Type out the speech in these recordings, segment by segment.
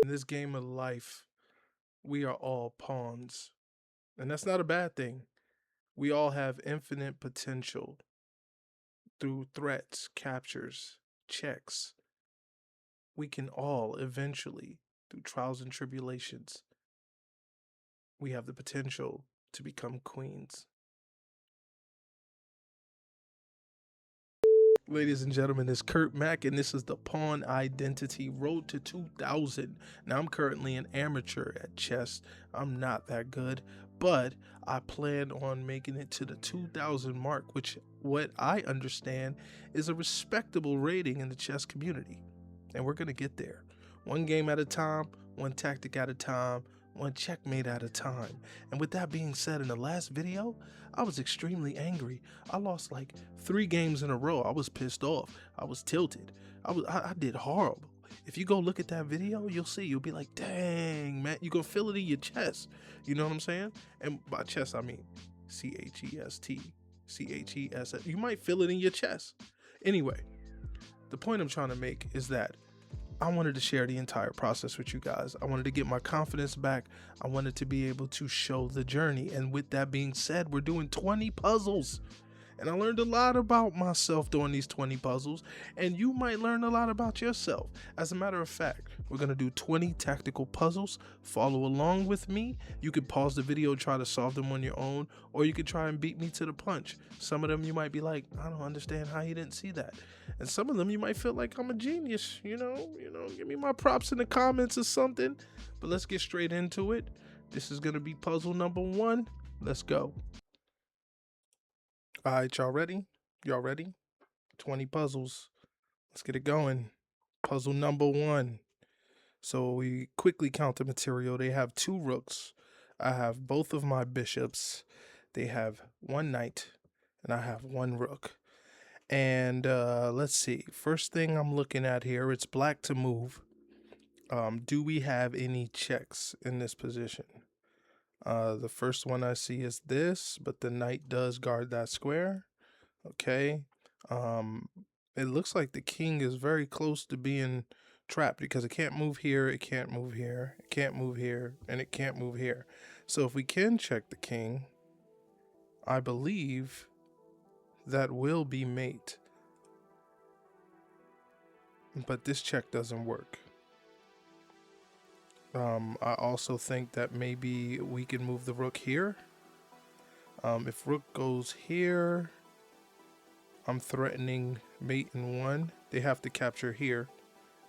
In this game of life, we are all pawns. And that's not a bad thing. We all have infinite potential through threats, captures, checks. We can all eventually, through trials and tribulations, we have the potential to become queens. Ladies and gentlemen, it's Kurt Mack, and this is the Pawn Identity Road to 2000. Now, I'm currently an amateur at chess. I'm not that good, but I plan on making it to the 2000 mark, which, what I understand, is a respectable rating in the chess community. And we're going to get there. One game at a time, one tactic at a time, one checkmate at a time. And with that being said, in the last video, I was extremely angry. I lost like 3 games in a row. I was pissed off. I was tilted. I did horrible. If you go look at that video, you'll see. You'll be like, dang, man. You gonna feel it in your chest. You know what I'm saying? And by chest, I mean C-H-E-S-T. C-H-E-S-S. You might feel it in your chest. Anyway, the point I'm trying to make is that I wanted to share the entire process with you guys. I wanted to get my confidence back. I wanted to be able to show the journey. And with that being said, we're doing 20 puzzles. And I learned a lot about myself doing these 20 puzzles. And you might learn a lot about yourself. As a matter of fact, we're going to do 20 tactical puzzles. Follow along with me. You can pause the video, try to solve them on your own, or you can try and beat me to the punch. Some of them you might be like, I don't understand how you didn't see that. And some of them you might feel like I'm a genius, you know, give me my props in the comments or something. But let's get straight into it. This is going to be puzzle number 1. Let's go. All right, y'all ready? Y'all ready? 20 puzzles. Let's get it going. Puzzle number 1. So we quickly count the material. They have 2 rooks. I have both of my bishops. They have 1 knight, and I have 1 rook. And let's see. First thing I'm looking at here, it's black to move. Do we have any checks in this position? The first one I see is this, but the knight does guard that square. Okay. It looks like the king is very close to being trapped because it can't move here, it can't move here, it can't move here, and it can't move here. So if we can check the king, I believe that will be mate. But this check doesn't work. I also think that maybe we can move the rook here. If rook goes here, I'm threatening mate in 1. They have to capture here,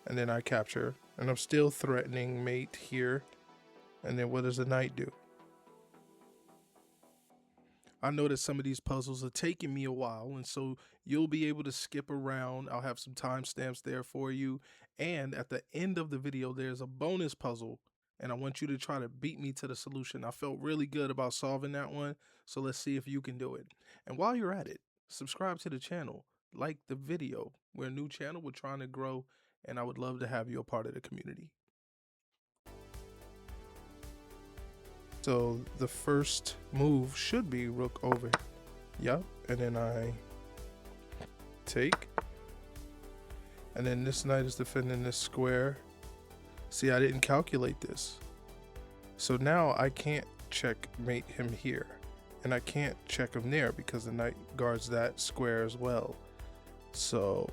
and then I capture. And I'm still threatening mate here. And then what does the knight do? I know that some of these puzzles are taking me a while, and so you'll be able to skip around. I'll have some timestamps there for you. And at the end of the video, there's a bonus puzzle, and I want you to try to beat me to the solution. I felt really good about solving that one, so let's see if you can do it. And while you're at it, subscribe to the channel, like the video. We're a new channel, we're trying to grow, and I would love to have you a part of the community. So the first move should be rook over. Yep. And then I take. And then this knight is defending this square. See, I didn't calculate this. So now I can't checkmate him here. And I can't check him there because the knight guards that square as well. So,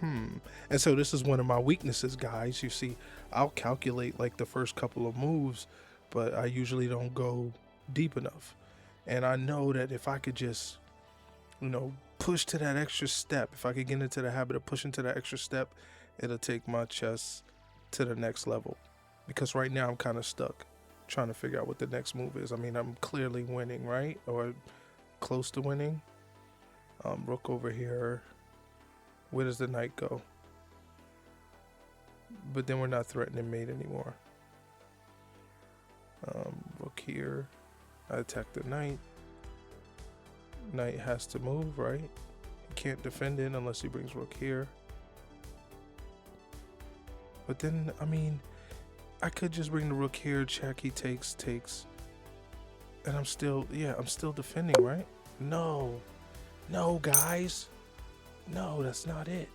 And so this is one of my weaknesses, guys. You see, I'll calculate like the first couple of moves, but I usually don't go deep enough. And I know that if I could just, push to that extra step, if I could get into the habit of pushing to that extra step, it'll take my chess to the next level. Because right now I'm kind of stuck trying to figure out what the next move is. I mean, I'm clearly winning, right? Or close to winning. Rook over here. Where does the knight go? But then we're not threatening mate anymore. Rook here. I attack the knight. Knight has to move, right? He can't defend it unless he brings rook here. But then, I mean, I could just bring the rook here, check, he takes. And I'm still defending, right? No, guys. No, that's not it.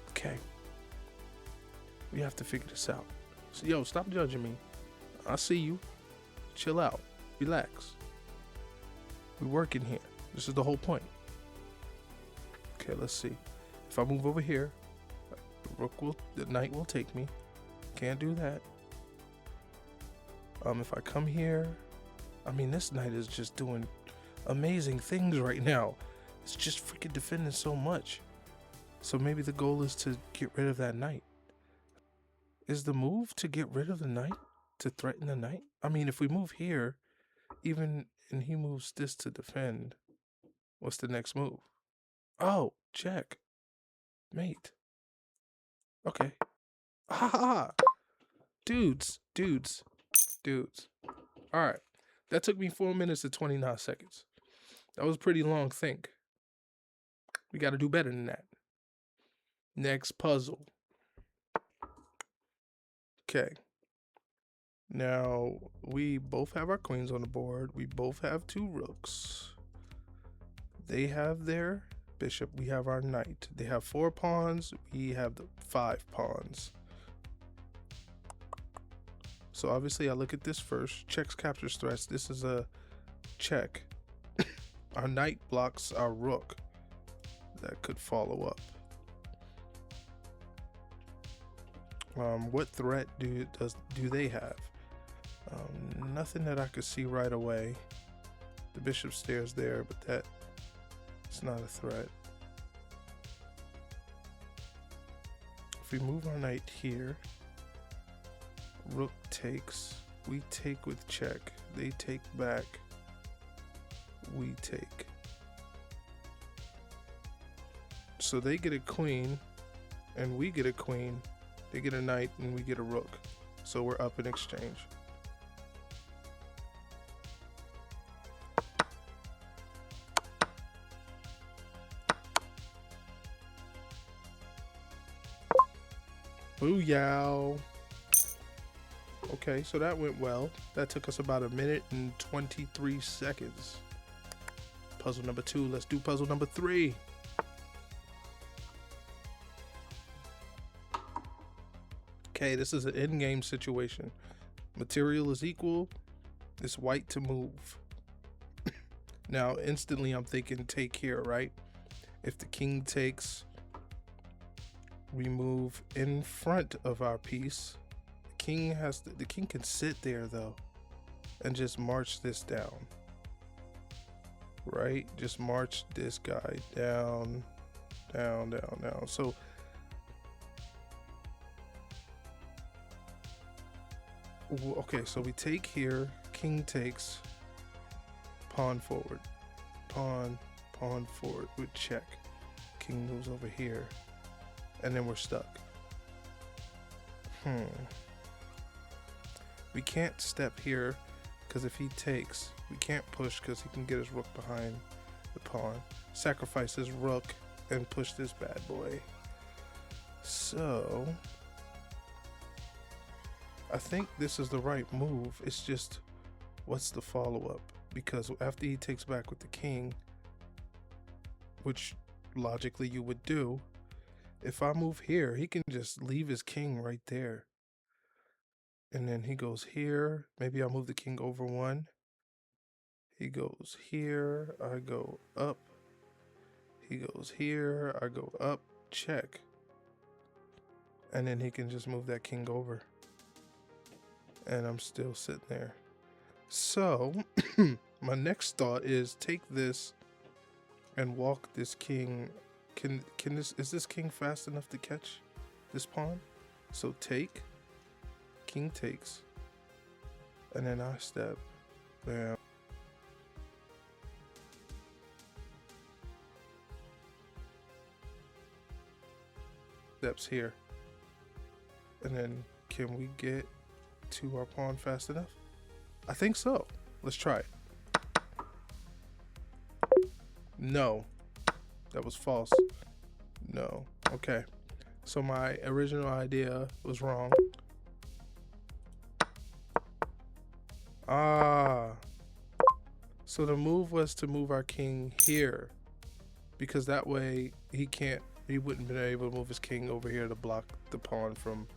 Okay. We have to figure this out. Yo, stop judging me. I see you. Chill out. Relax. We working here. This is the whole point. Okay, let's see. If I move over here, the knight will take me. Can't do that. If I come here, I mean, this knight is just doing amazing things right now. It's just freaking defending so much. So maybe the goal is to get rid of that knight. Is the move to get rid of the knight? To threaten the knight? I mean, if we move here, and he moves this to defend, what's the next move? Oh, check. Mate. Okay. Ha ha! Dudes. Alright. That took me 4 minutes and 29 seconds. That was a pretty long think. We gotta do better than that. Next puzzle. Okay. Now, we both have our queens on the board. We both have 2 rooks. They have their bishop. We have our knight. They have 4 pawns. We have the 5 pawns. So obviously I look at this first. Checks, captures, threats. This is a check. Our knight blocks our rook. That could follow up. What threat do they have? Nothing that I could see right away. The bishop stares there, but it's not a threat. If we move our knight here, rook takes. We take with check. They take back. We take. So they get a queen, and we get a queen. They get a knight, and we get a rook. So we're up in exchange. Booyah. Okay, so that went well. That took us about 1 minute and 23 seconds. Puzzle number 2. Let's do puzzle number 3. Okay, this is an in-game situation. Material is equal. It's white to move. Now, instantly I'm thinking take here, right? If the king takes, we move in front of our piece. The king can sit there though and just march this down. Right? Just march this guy down, down, down, down. So okay, so we take here, king takes, pawn forward, pawn forward with check. King moves over here, and then we're stuck. We can't step here, because if he takes, we can't push because he can get his rook behind the pawn. Sacrifice his rook and push this bad boy. So I think this is the right move. It's just, what's the follow-up? Because after he takes back with the king, which logically you would do, if I move here, he can just leave his king right there. And then he goes here. Maybe I'll move the king over 1. He goes here. I go up. He goes here. I go up. Check. And then he can just move that king over. And I'm still sitting there. So my next thought is take this and walk this king. Is this king fast enough to catch this pawn? So take. King takes, and then I step. Bam. Steps here, and then can we get to our pawn fast enough? I think so. Let's try it. No, that was false. No. Okay, so my original idea was wrong. So the move was to move our king here, because that way he wouldn't been able to move his king over here to block the pawn from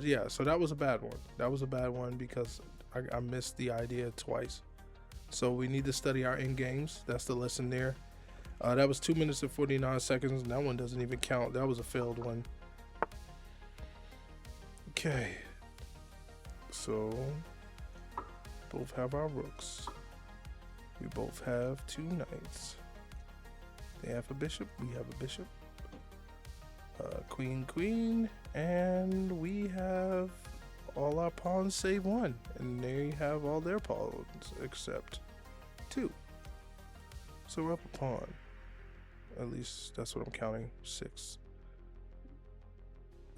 Yeah, so that was a bad one. That was a bad one because I missed the idea twice. So we need to study our end games. That's the lesson there. That was 2 minutes and 49 seconds. And that one doesn't even count. That was a failed one. Okay. So both have our rooks. We both have 2 knights. They have a bishop. We have a bishop. Queen, queen. And we have all our pawns save 1. And they have all their pawns except 2. So we're up a pawn. At least that's what I'm counting. 6.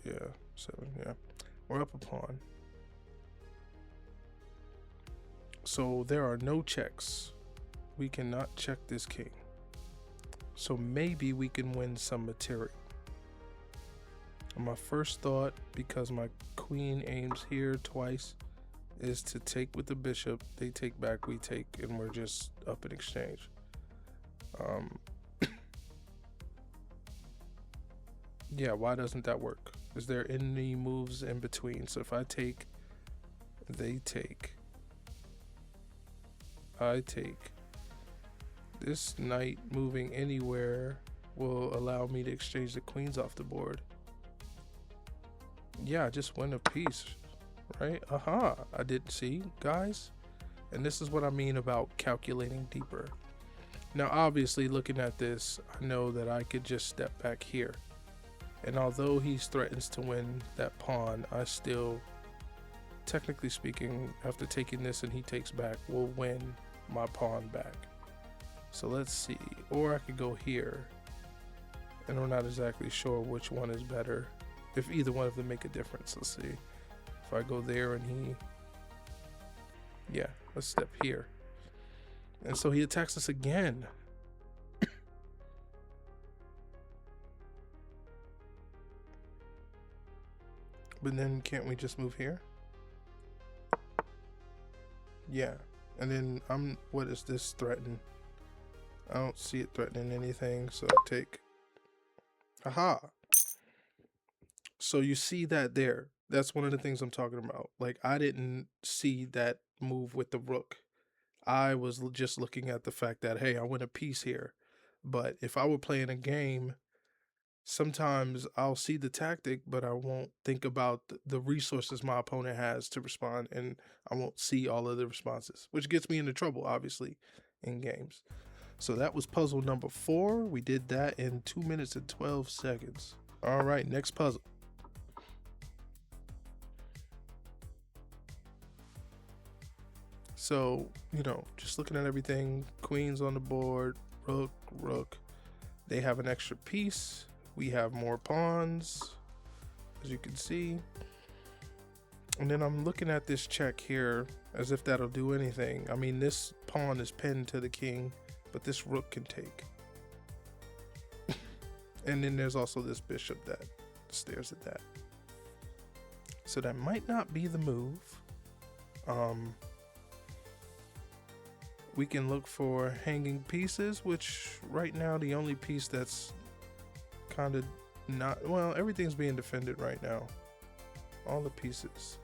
Yeah, 7. Yeah. We're up a pawn. So there are no checks. We cannot check this king. So maybe we can win some material. And my first thought, because my queen aims here twice, is to take with the bishop. They take back, we take, and we're just up in exchange. Yeah, why doesn't that work? Is there any moves in between? So if I take, they take, I take. This knight moving anywhere will allow me to exchange the queens off the board. Yeah, just win a piece, right? Aha, I didn't see, guys. And this is what I mean about calculating deeper. Now, obviously, looking at this, I know that I could just step back here. And although he threatens to win that pawn, I still, technically speaking, after taking this and he takes back, will win my pawn back. So let's see. Or I could go here. And I'm not exactly sure which one is better. If either one of them make a difference. Let's see. If I go there and he... Yeah, let's step here. And so he attacks us again. But then can't we just move here? Yeah. And then what is this threaten? I don't see it threatening anything, so take. Aha. So you see that there. That's one of the things I'm talking about. Like, I didn't see that move with the rook. I was just looking at the fact that, hey, I win a piece here. But if I were playing a game, sometimes I'll see the tactic, but I won't think about the resources my opponent has to respond, and I won't see all of the responses, which gets me into trouble, obviously, in games. So that was puzzle number 4. We did that in 2 minutes and 12 seconds. All right, next puzzle. So, just looking at everything, queens on the board, rook, rook. They have an extra piece. We have more pawns, as you can see. And then I'm looking at this check here as if that'll do anything. I mean, this pawn is pinned to the king, but this rook can take. And then there's also this bishop that stares at that. So that might not be the move. We can look for hanging pieces, which right now the only piece that's kind of not, well, everything's being defended right now. All the pieces.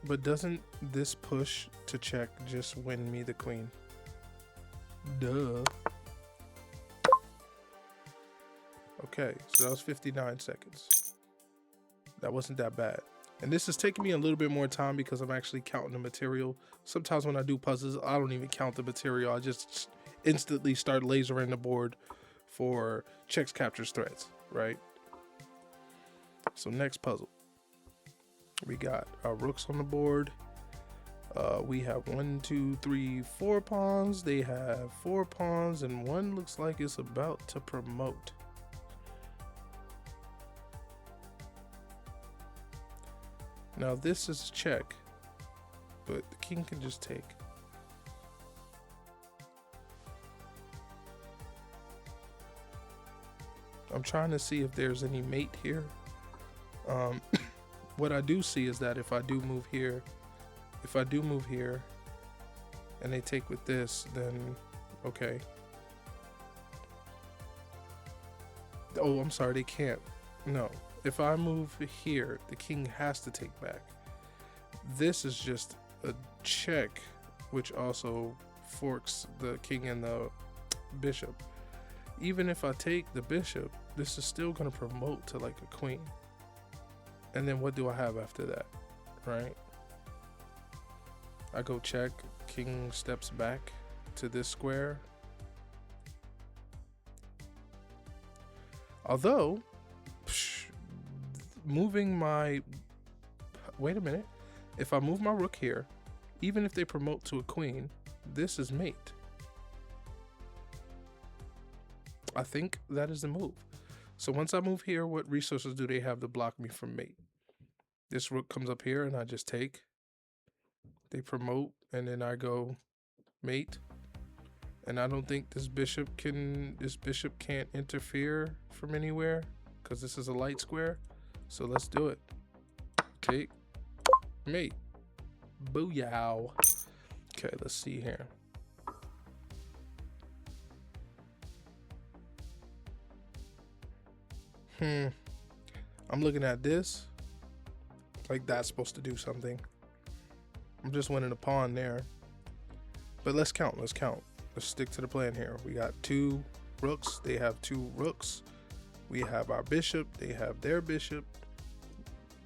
But doesn't this push to check just win me the queen? Duh. Okay, so that was 59 seconds. That wasn't that bad. And this is taking me a little bit more time because I'm actually counting the material. Sometimes when I do puzzles, I don't even count the material. I just instantly start lasering the board for checks, captures, threats, right? So next puzzle. We got our rooks on the board. We have 1, 2, 3, 4 pawns. They have 4 pawns, and one looks like it's about to promote. Now this is a check, but the king can just take. I'm trying to see if there's any mate here. What I do see is that if I do move here, and they take with this, then okay. Oh, I'm sorry, they can't. No, If I move here, the king has to take back. This is just a check, which also forks the king and the bishop. Even if I take the bishop, this is still going to promote to like a queen. And then what do I have after that, right? I go check, king steps back to this square. Although, moving my, wait a minute, if I move my rook here, even if they promote to a queen, this is mate. I think that is the move. So once I move here, what resources do they have to block me from mate? This rook comes up here and I just take. They promote and then I go mate. And I don't think this bishop can't interfere from anywhere because this is a light square. So let's do it. Take, mate. Booyah. Okay, let's see here. I'm looking at this like that's supposed to do something. I'm just winning a pawn there. But let's count. Let's stick to the plan here. We got 2 rooks. They have 2 rooks. We have our bishop. They have their bishop.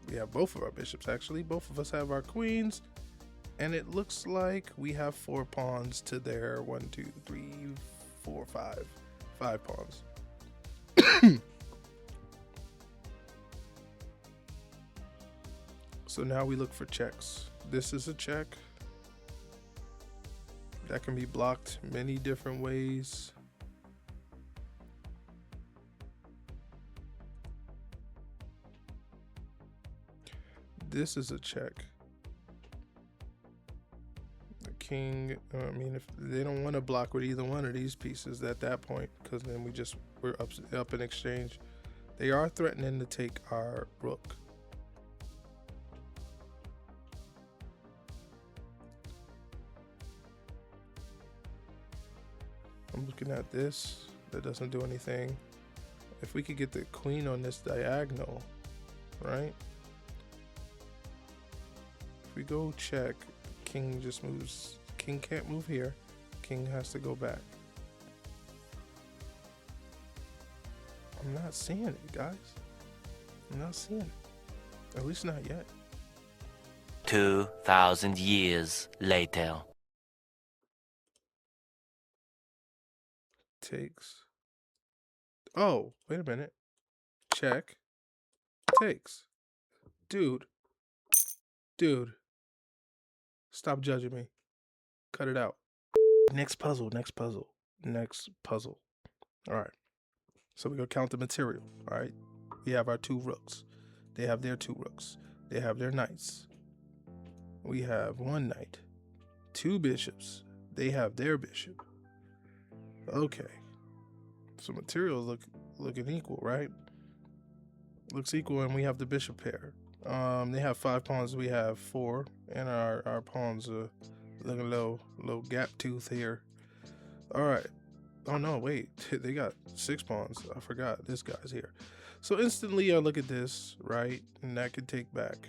We have both of our bishops, actually. Both of us have our queens. And it looks like we have 4 pawns to their 1, 2, 3, 4, 5. 5 pawns. So now we look for checks. This is a check. That can be blocked many different ways. This is a check. The king, I mean, if they don't want to block with either one of these pieces at that point, because then we're up in exchange. They are threatening to take our rook. I'm looking at this. That doesn't do anything. If we could get the queen on this diagonal, right? If we go check, king just moves. King can't move here. King has to go back. I'm not seeing it, guys. I'm not seeing it. At least not yet. 2,000 years later. Takes. Oh, wait a minute. Check. Takes. Dude. Stop judging me. Cut it out. Next puzzle. All right. So we're going to count the material. All right. We have our 2 rooks. They have their 2 rooks. They have their knights. We have 1 knight. 2 bishops. They have their bishop. Okay. So materials looking equal, right? Looks equal, and we have the bishop pair. They have 5 pawns, we have 4, and our pawns are looking a little gap tooth here. All right. Oh no, wait. They got 6 pawns. I forgot this guy's here. So instantly I look at this, right? And that could take back.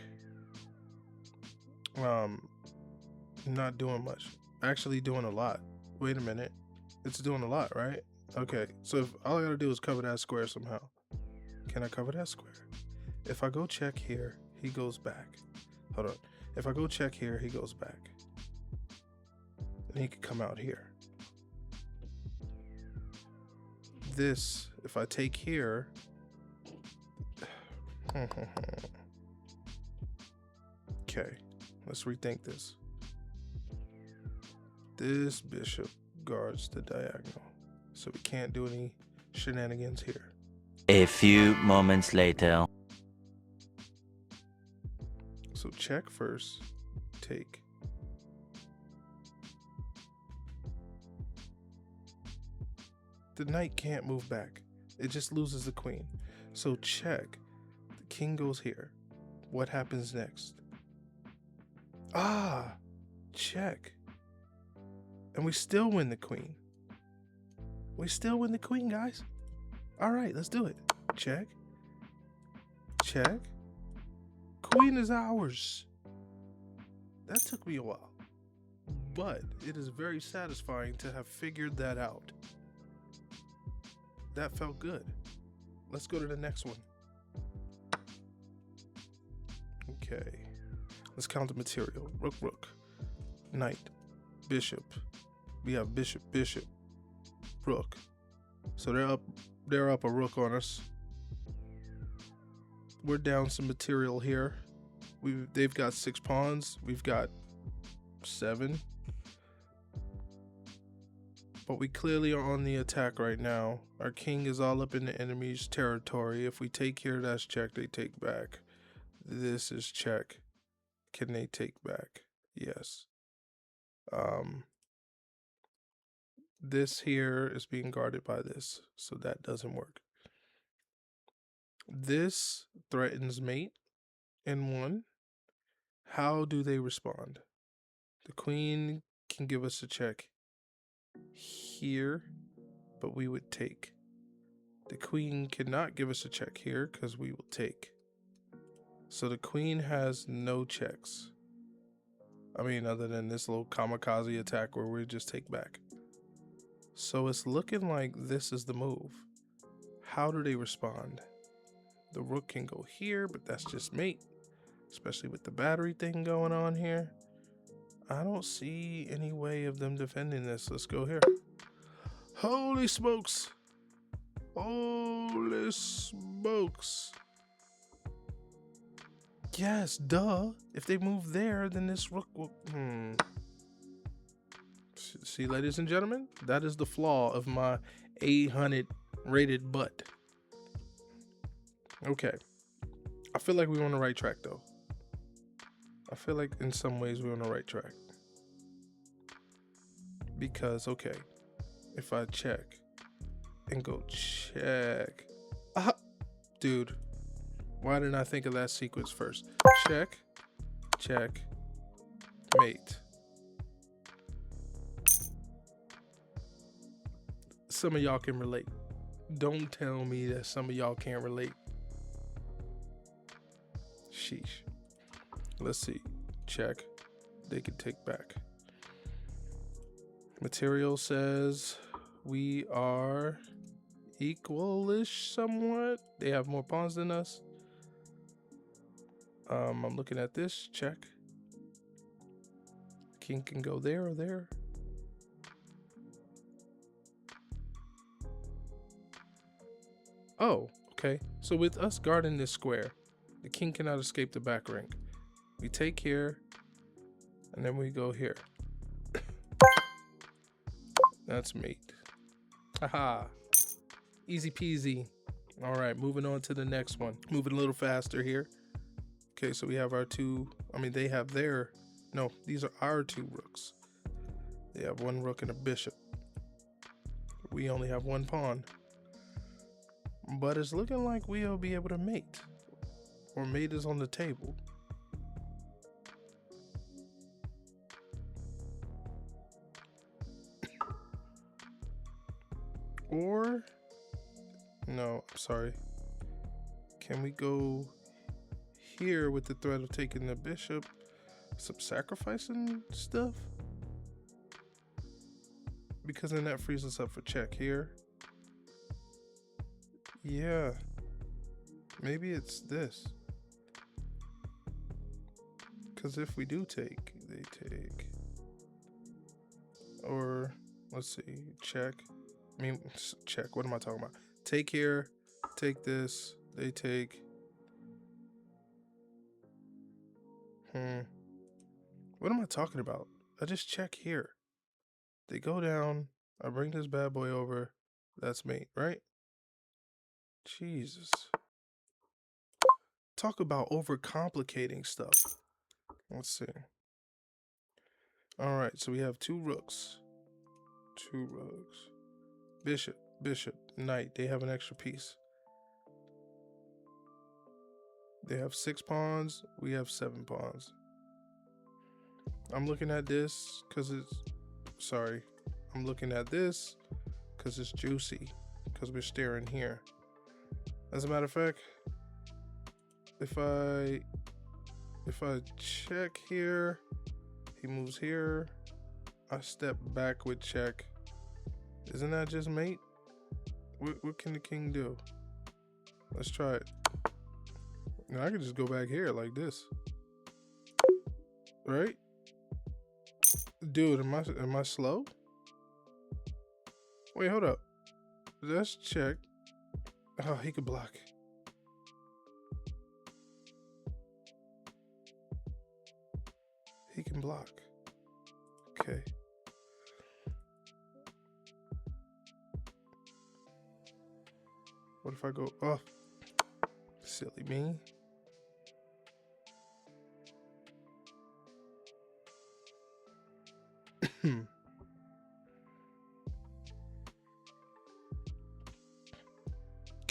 Not doing much. Actually doing a lot. Wait a minute. It's doing a lot, right? Okay, so if all I gotta do is cover that square somehow. Can I cover that square? If I go check here, he goes back. Hold on. If I go check here, he goes back. And he can come out here. This, if I take here. Okay, let's rethink this. This bishop guards the diagonal. So we can't do any shenanigans here. A few moments later. So check first, take. The knight can't move back. It just loses the queen. So check. The king goes here. What happens next? Ah, check. And we still win the queen. We still win the queen, guys. All right, let's do it. Check. Check. Queen is ours. That took me a while, but it is very satisfying to have figured that out. That felt good. Let's go to the next one. Okay. Let's count the material. Rook, rook. Knight. Bishop. We have bishop, bishop. Rook. So they're up a rook on us. We're down some material here. They've got 6 pawns. We've got 7. But we clearly are on the attack right now. Our king is all up in the enemy's territory. If we take here, that's check. They take back. This is check. Can they take back? Yes. This here is being guarded by this, so that doesn't work. This threatens mate in 1. How do they respond? The queen can give us a check here, but we would take. The queen cannot give us a check here because we will take. So the queen has no checks. I mean, other than this little kamikaze attack where we just take back. So it's looking like this is the move. How do they respond? The rook can go here, but that's just mate. Especially with the battery thing going on here. I don't see any way of them defending this. Let's go here. Holy smokes. Holy smokes. Yes, duh. If they move there, then this rook will... See, ladies and gentlemen, that is the flaw of my 800 rated butt. Okay. I feel like we're on the right track, though. I feel like in some ways we're on the right track. Because, okay, if I check and go check. Dude, why didn't I think of that sequence first? Check, check, mate. Some of y'all can relate. Don't tell me that some of y'all can't relate. Sheesh. Let's see. Check. They can take back. Material says we are equal-ish somewhat. They have more pawns than us. I'm looking at this. Check. King can go there or there. Oh, okay. So with us guarding this square, the king cannot escape the back rank. We take here, and then we go here. That's mate. Haha. Easy peasy. All right, moving on to the next one. Moving a little faster here. Okay, so we have our 2. I mean, they have their... No, these are our 2 rooks. They have 1 rook and a bishop. We only have 1 pawn. But it's looking like we'll be able to mate. Or mate is on the table. Or, no, I'm sorry. Can we go here with the threat of taking the bishop? Some sacrificing stuff? Because then that frees us up for check here. Yeah. Maybe it's this. Because if we do take, they take. Or, let's see, check. I mean, check. What am I talking about? Take here. Take this. They take. What am I talking about? I just check here. They go down. I bring this bad boy over. That's mate, right? Jesus. Talk about overcomplicating stuff. Let's see. All right, so we have 2 rooks. 2 rooks. Bishop, bishop, knight. They have an extra piece. They have 6 pawns. We have 7 pawns. I'm looking at this because it's... Sorry. I'm looking at this because it's juicy. Because we're staring here. As a matter of fact, if I check here, he moves here, I step back with check. Isn't that just mate? What can the king do? Let's try it. Now I can just go back here like this, right? Dude, am I slow? Wait, hold up. Let's check. Oh, he could block. He can block. Okay. What if I go, oh, silly me.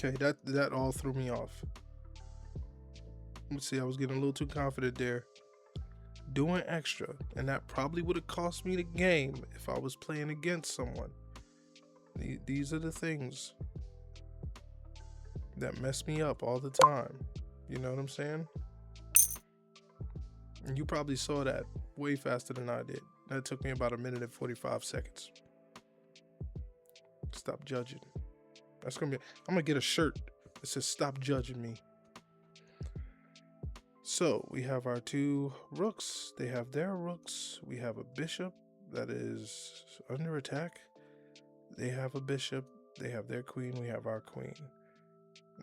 Okay, that all threw me off. Let's see, I was getting a little too confident there. Doing extra, and that probably would have cost me the game if I was playing against someone. These are the things that mess me up all the time. You know what I'm saying? And you probably saw that way faster than I did. That took me about 1 minute and 45 seconds. Stop judging. That's gonna be, I'm gonna get a shirt that says stop judging me. So we have our 2 rooks. They have their rooks. We have a bishop that is under attack. They have a bishop. They have their queen. We have our queen.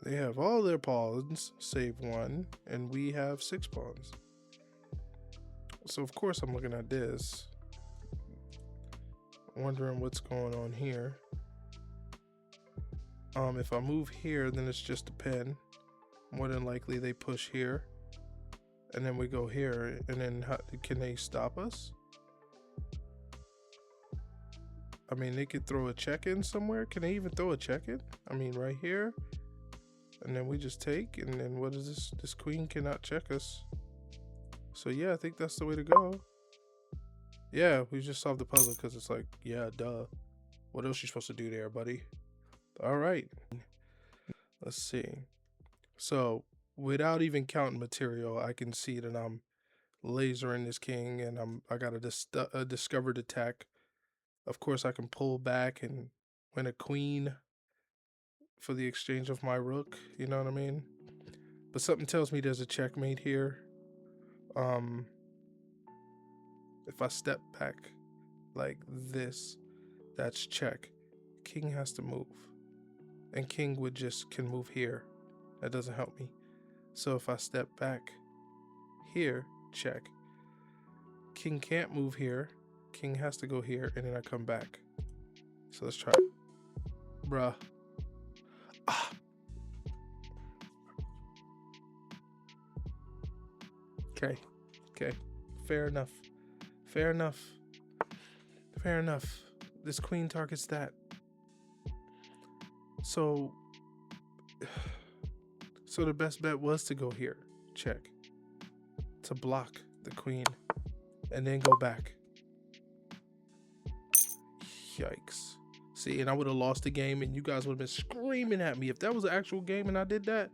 They have all their pawns save 1, and we have 6 pawns. So of course I'm looking at this, wondering what's going on here. If I move here, then it's just a pin. More than likely they push here, and then we go here, and then can they stop us? I mean, they could throw a check in somewhere. Can they even throw a check in? I mean, right here, and then we just take, and then what is this? This queen cannot check us. So yeah, I think that's the way to go. Yeah, we just solved the puzzle because it's like, yeah, duh. What else you supposed to do there, buddy? All right. Let's see. So without even counting material, I can see that I'm lasering this king, and I got a discovered attack. Of course, I can pull back and win a queen for the exchange of my rook. You know what I mean? But something tells me there's a checkmate here. If I step back like this, that's check. King has to move, and king can move here. That doesn't help me. So if I step back here, check. King can't move here. King has to go here, and then I come back. So let's try it. Bruh. Ah. Okay. Fair enough. This queen targets that. So the best bet was to go here, check, to block the queen, and then go back. Yikes. See, and I would have lost the game, and you guys would have been screaming at me if that was an actual game and I did that.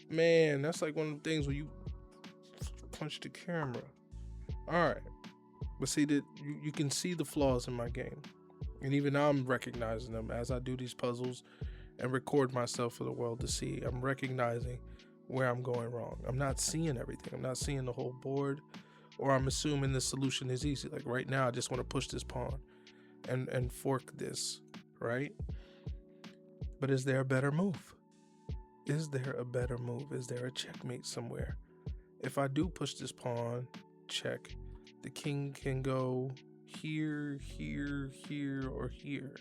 Man, that's like one of the things where you punch the camera. All right. But see, that you can see the flaws in my game, and even I'm recognizing them as I do these puzzles and record myself for the world to see. I'm recognizing where I'm going wrong. I'm not seeing everything. I'm not seeing the whole board, or I'm assuming the solution is easy. Like right now, I just want to push this pawn and fork this, right? But is there a better move? Is there a better move? Is there a checkmate somewhere? If I do push this pawn, check, the king can go here, or here.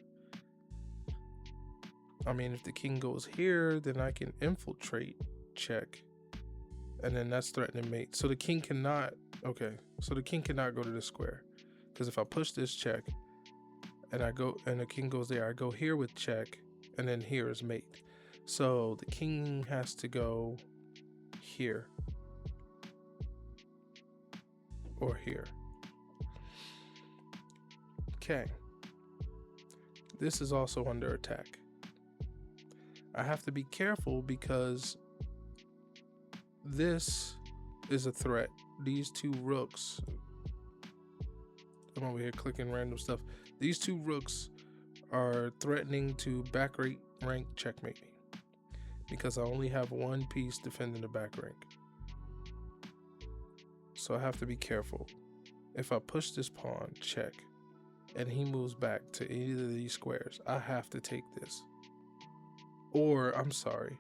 I mean, if the king goes here, then I can infiltrate, check, and then that's threatening mate. So the king cannot, okay, so the king cannot go to the square, because if I push this check, and I go, and the king goes there, I go here with check, and then here is mate. So the king has to go here, or here. Okay. This is also under attack. I have to be careful because this is a threat. These two rooks, I'm over here clicking random stuff. These two rooks are threatening to back rank checkmate me because I only have one piece defending the back rank. So I have to be careful. If I push this pawn, check, and he moves back to either of these squares, I have to take this. Or, I'm sorry,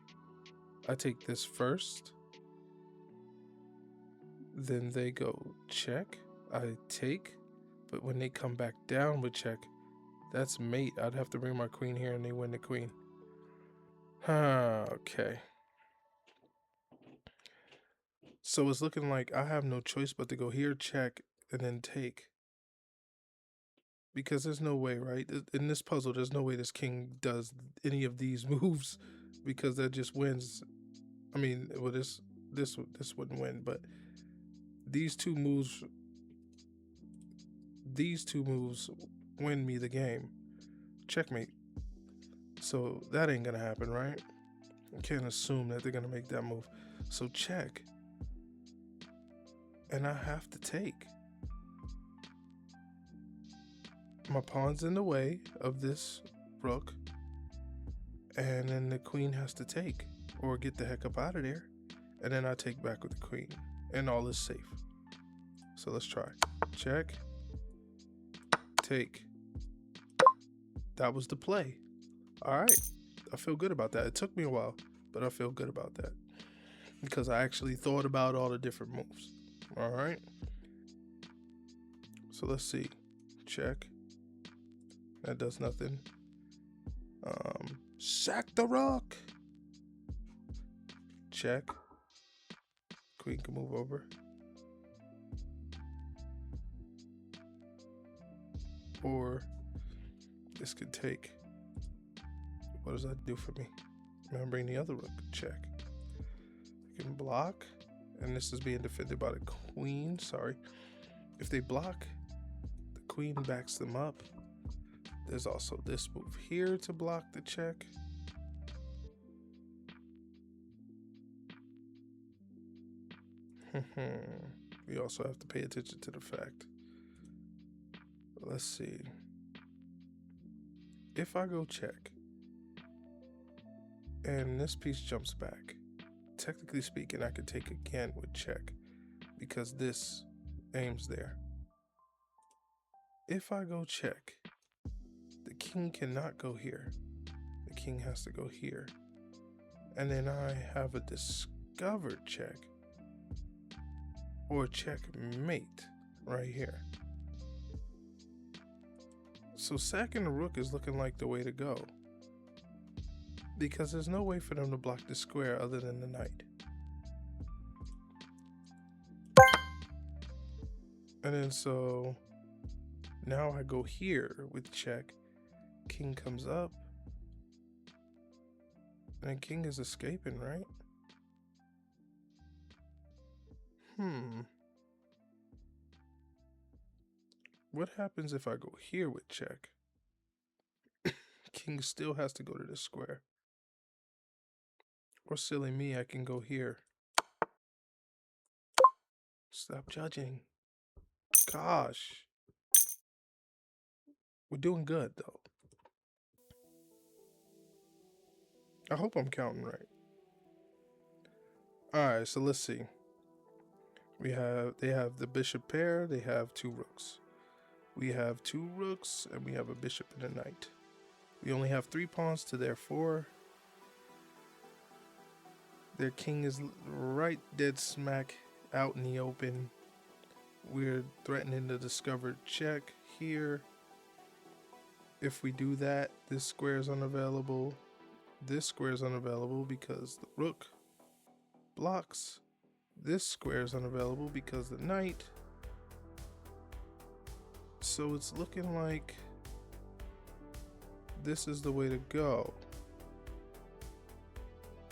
I take this first, then they go check, I take, but when they come back down with check, that's mate. I'd have to bring my queen here and they win the queen. Okay. So it's looking like I have no choice but to go here, check, and then take. Because there's no way, right? In this puzzle, there's no way this king does any of these moves because that just wins. I mean, well, this wouldn't win, but these two moves win me the game. Checkmate. So that ain't gonna happen, right? I can't assume that they're gonna make that move. So check. And I have to take. My pawn's in the way of this rook. And then the queen has to take or get the heck up out of there. And then I take back with the queen. And all is safe. So let's try. Check. Take. That was the play. All right. I feel good about that. It took me a while, but I feel good about that. Because I actually thought about all the different moves. All right. So let's see. Check. That does nothing. Sack the rook. Check. Queen can move over. Or this could take. What does that do for me? Remembering the other rook. Check. I can block. And this is being defended by the queen. Sorry. If they block, the queen backs them up. There's also this move here to block the check. We also have to pay attention to the fact. Let's see. If I go check, and this piece jumps back, technically speaking, I could take again with check because this aims there. If I go check, the king cannot go here. The king has to go here. And then I have a discovered check or checkmate right here. So sacking the rook is looking like the way to go because there's no way for them to block the square other than the knight. And then so now I go here with check. King comes up. And king is escaping, right? What happens if I go here with check? King still has to go to the square. Or silly me, I can go here. Stop judging. Gosh. We're doing good, though. I hope I'm counting right. Alright, so let's see. They have the bishop pair, they have two rooks. We have two rooks, and we have a bishop and a knight. We only have 3 pawns to their 4. Their king is right dead smack out in the open. We're threatening the discovered check here. If we do that, this square is unavailable. This square is unavailable because the rook blocks. This square is unavailable because the knight. So it's looking like this is the way to go.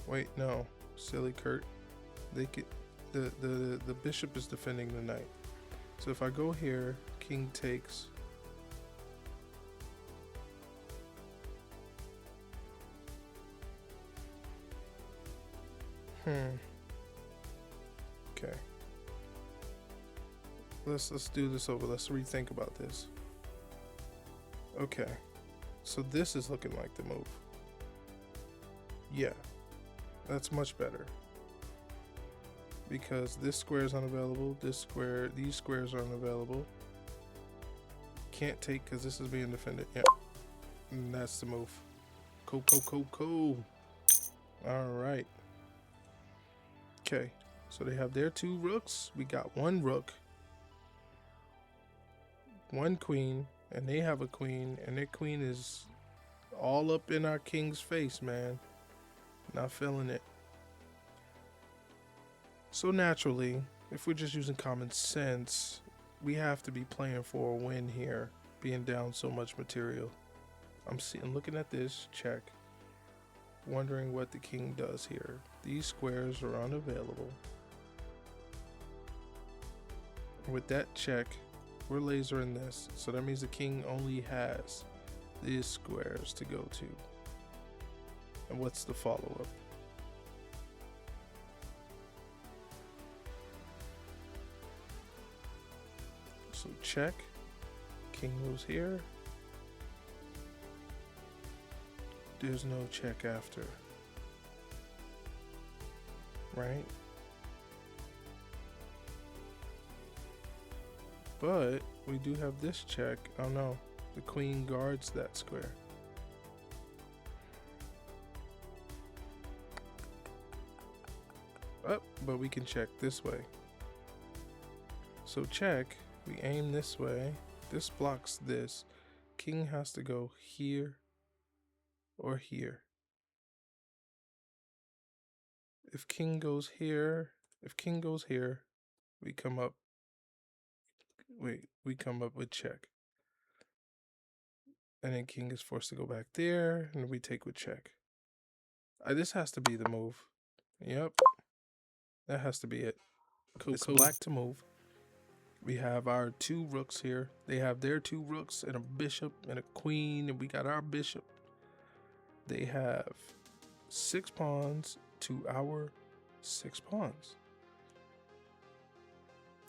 Wait, no, silly Kurt. They could, the bishop is defending the knight. So if I go here, king takes. Okay. Let's do this over. Let's rethink about this. Okay. So this is looking like the move. Yeah. That's much better. Because this square is unavailable. These squares are unavailable. Can't take because this is being defended. Yeah. And that's the move. Cool. Alright. Okay. So they have their 2 rooks. We got 1 rook. 1 queen. And they have a queen. And their queen is all up in our king's face, man. Not feeling it. So naturally, if we're just using common sense, we have to be playing for a win here, being down so much material. I'm looking at this, check, wondering what the king does here. These squares are unavailable. With that check, we're lasering this, so that means the king only has these squares to go to. And what's the follow-up? So check, king moves here. There's no check after, right? But we do have this check. Oh no, the queen guards that square. Oh, but we can check this way. So check, we aim this way. This blocks this. King has to go here or here. If king goes here, we come up. We come up with check. And then king is forced to go back there, and we take with check. This has to be the move. Yep. That has to be it. It's black to move. We have our 2 rooks here. They have their 2 rooks and a bishop and a queen, and we got our bishop. They have 6 pawns to our 6 pawns.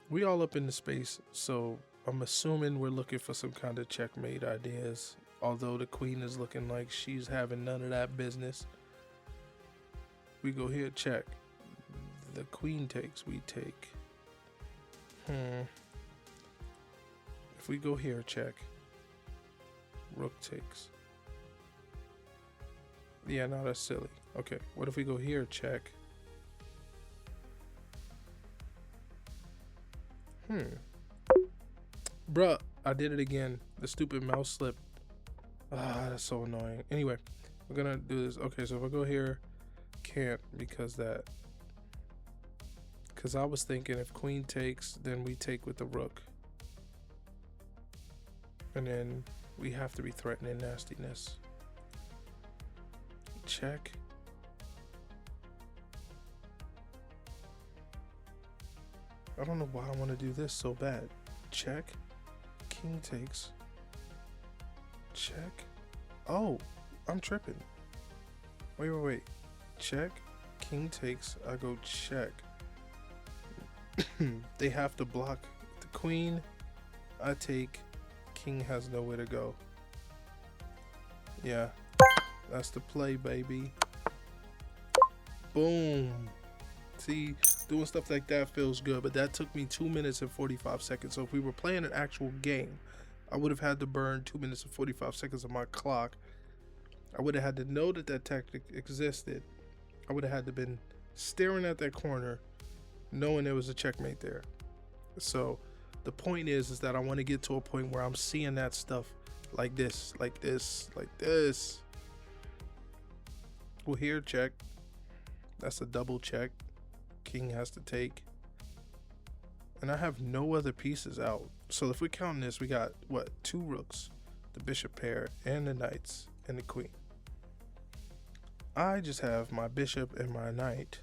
We all up in the space, so I'm assuming we're looking for some kind of checkmate ideas. Although the queen is looking like she's having none of that business. We go here, check. The queen takes, we take. If we go here, check. Rook takes. Yeah, no, that's silly. Okay, what if we go here, check? Bruh, I did it again. The stupid mouse slip. That's so annoying. Anyway, we're gonna do this. Okay, so if I go here, can't because I was thinking if queen takes, then we take with the rook. And then we have to be threatening nastiness. Check. I don't know why I want to do this so bad. Check. King takes. Check. Oh, I'm tripping. Wait. Check. King takes. I go check. They have to block the queen. I take. King has nowhere to go. Yeah. That's the play, baby. Boom. See, doing stuff like that feels good, but that took me 2 minutes and 45 seconds. So if we were playing an actual game, I would have had to burn 2 minutes and 45 seconds of my clock. I would have had to know that that tactic existed. I would have had to been staring at that corner, knowing there was a checkmate there. So the point is that I want to get to a point where I'm seeing that stuff like this, like this, like this. Well, here, check. That's a double check. King has to take. And I have no other pieces out. So if we count this, we got, what, 2 rooks, the bishop pair, and the knights, and the queen. I just have my bishop and my knight,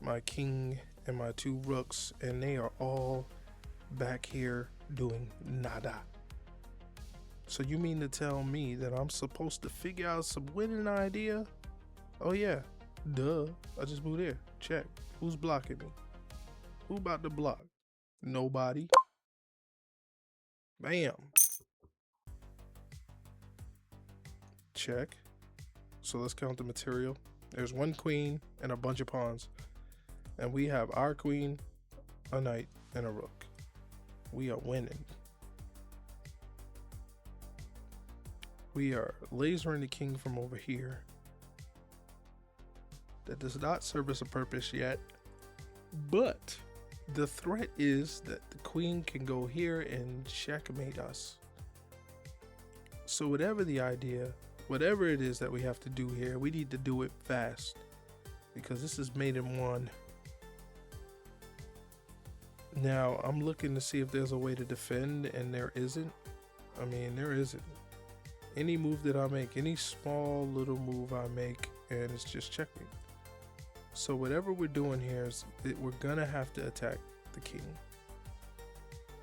my king and my 2 rooks, and they are all back here doing nada. So you mean to tell me that I'm supposed to figure out some winning idea? Oh yeah, duh. I just moved here. Check. Who's blocking me? Who about to block? Nobody. Bam. Check. So let's count the material. There's one queen and a bunch of pawns. And we have our queen, a knight, and a rook. We are winning. We are lasering the king from over here. That does not serve us a purpose yet. But the threat is that the queen can go here and checkmate us. So whatever the idea, whatever it is that we have to do here, we need to do it fast. Because this is mate in one. Now, I'm looking to see if there's a way to defend, and there isn't. I mean, there isn't. Any move that I make, any small little move I make, and it's just checkmate. So whatever we're doing here is that we're gonna have to attack the king.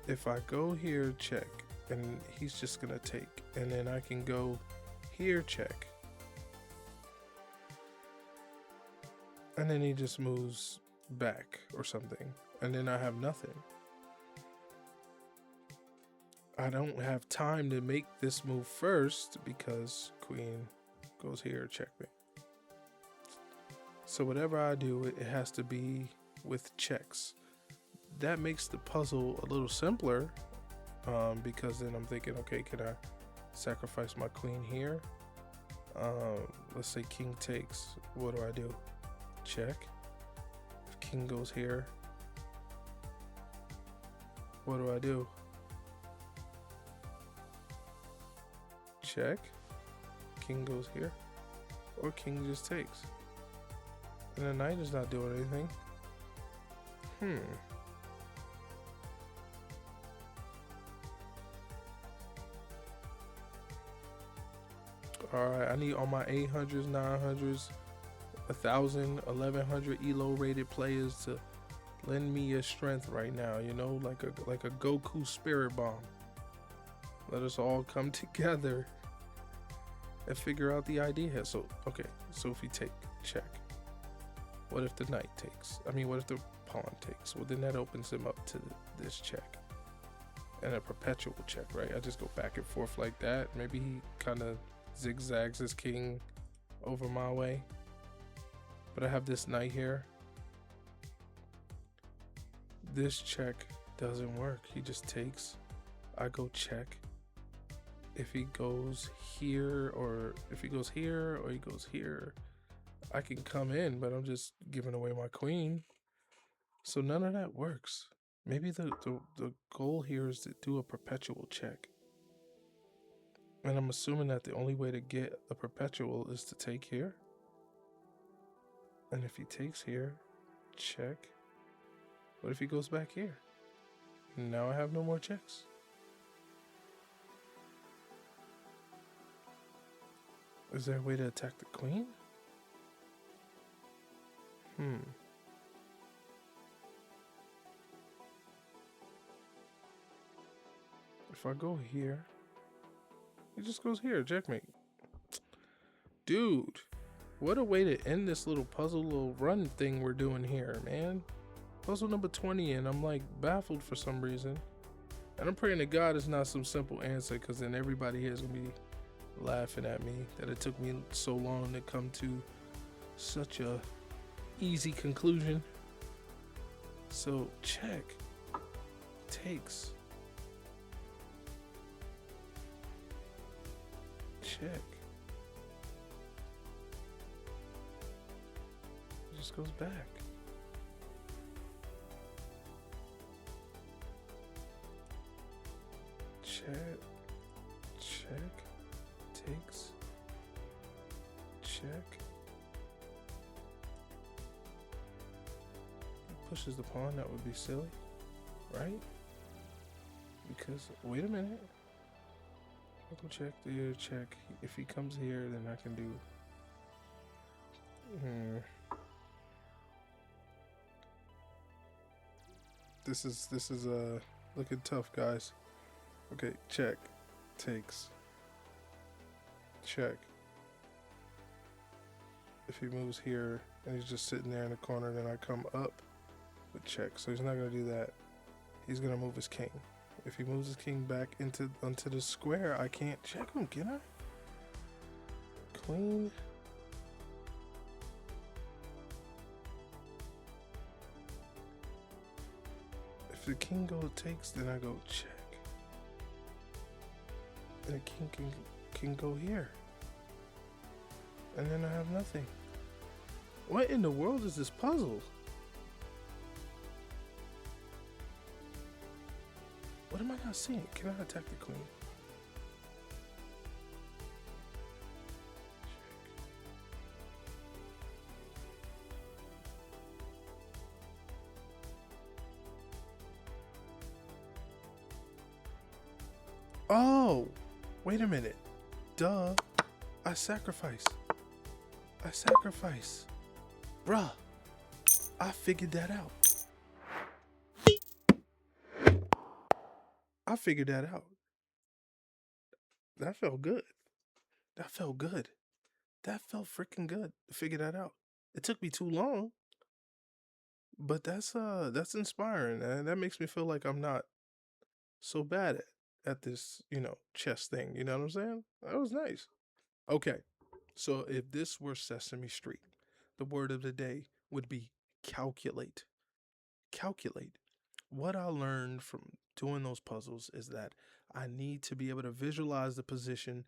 If I go here, check, and he's just gonna take, and then I can go here, check. And then he just moves back or something. And then I have nothing. I don't have time to make this move first because queen goes here, checkmate. So whatever I do, it has to be with checks. That makes the puzzle a little simpler because then I'm thinking, okay, can I sacrifice my queen here? Let's say king takes. What do? Check. If king goes here, what do? Check. King goes here. Or king just takes. And the knight is not doing anything. Alright, I need all my 800s, 900s, 1,000, 1,100 ELO rated players to lend me your strength right now, you know, like a Goku spirit bomb. Let us all come together and figure out the idea. So, okay, so if we take, check. What if the knight takes? I mean, what if the pawn takes? Well, then that opens him up to this check. And a perpetual check, right? I just go back and forth like that. Maybe he kind of zigzags his king over my way. But I have this knight here. This check doesn't work. He just takes. I go check. If he goes here, or if he goes here, or he goes here, I can come in, but I'm just giving away my queen. So none of that works. Maybe the goal here is to do a perpetual check. And I'm assuming that the only way to get a perpetual is to take here. And if he takes here, check. What if he goes back here? Now I have no more checks. Is there a way to attack the queen? If I go here, he just goes here, checkmate. Dude, what a way to end this little puzzle, little run thing we're doing here, man. Puzzle number 20, and I'm like baffled for some reason. And I'm praying to God it's not some simple answer, because then everybody here is going to be laughing at me that it took me so long to come to such a easy conclusion. So check, takes, check. It just goes back. Check, takes, check. Pushes the pawn, that would be silly, right? Because, wait a minute. I'll go check there, check. If he comes here, then I can do... This is looking tough, guys. Okay, check, takes, check. If he moves here and he's just sitting there in the corner, then I come up with check. So he's not gonna do that. He's gonna move his king. If he moves his king back onto the square, I can't check him, can I? Queen. If the king takes, then I go check. And the king can go here. And then I have nothing. What in the world is this puzzle? What am I not seeing? Can I attack the queen? Oh, wait a minute. Duh. I sacrifice. Bruh, I figured that out. That felt good. That felt freaking good to figure that out. It took me too long, but that's inspiring, and that makes me feel like I'm not so bad at this, chess thing. You know what I'm saying? That was nice. Okay, so if this were Sesame Street, the word of the day would be calculate. Calculate. What I learned from doing those puzzles is that I need to be able to visualize the position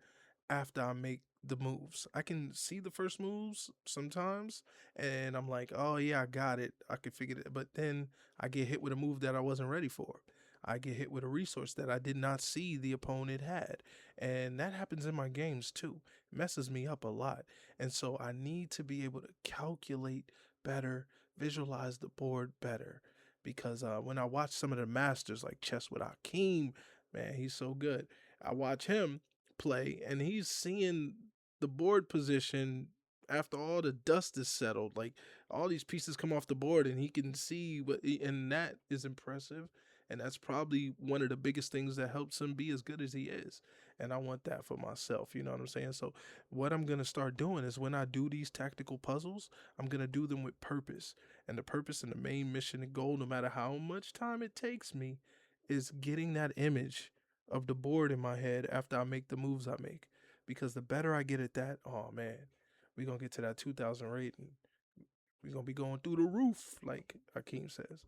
after I make the moves. I can see the first moves sometimes and I'm like, oh yeah, I got it. I can figure it. But then I get hit with a move that I wasn't ready for. I get hit with a resource that I did not see the opponent had. And that happens in my games too. It messes me up a lot. And so I need to be able to calculate better, visualize the board better. Because when I watch some of the masters like Chess with Hakeem, man, he's so good. I watch him play and he's seeing the board position after all the dust is settled. Like all these pieces come off the board and he can see and that is impressive. And that's probably one of the biggest things that helps him be as good as he is. And I want that for myself. You know what I'm saying? So, what I'm going to start doing is when I do these tactical puzzles, I'm going to do them with purpose. And the purpose and the main mission and goal, no matter how much time it takes me, is getting that image of the board in my head after I make the moves I make. Because the better I get at that, oh man, we're going to get to that 2,000 rating. We're going to be going through the roof, like Hakeem says.